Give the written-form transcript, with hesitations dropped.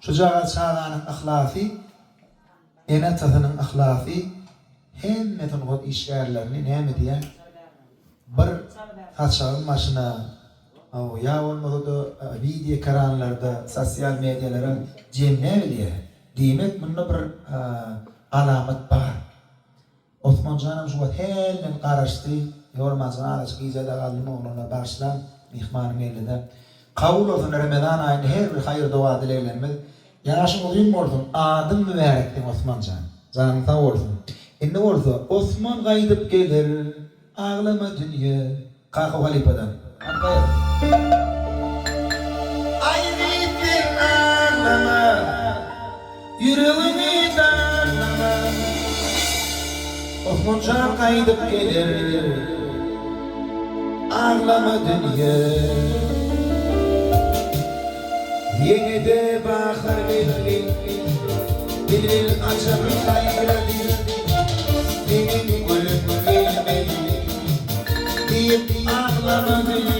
Şujağa çağanın ahlaki, ene tatının ahlaki, hem metin god işgärlerini näme diye bir haçağın başına ya olmadı da video karanlarda, sosyal medyalara cemne diye demek bunda bir alamet var. Osman Canım şu hellen qaraşdy, yormazan araç gizada galym oğluna başlan mihmanım ellide. Kabul olsun Ramazan ayında her bir hayır dua dileylenmez. Yaşım olayım olsun, adım mübarektin Osman Can. Canım sağ olsun. Ne olsa Osman gaydıp gelir, ağlama dünya. Kalkı halipadan. Ay bittin ağlama, yüreğimi darlama. Osman Can gaydıp gelir, ağlama dünya. Yine de bakar Dilil açar kaybeder Benim gülüm gelmedi Deyip ağlama dünya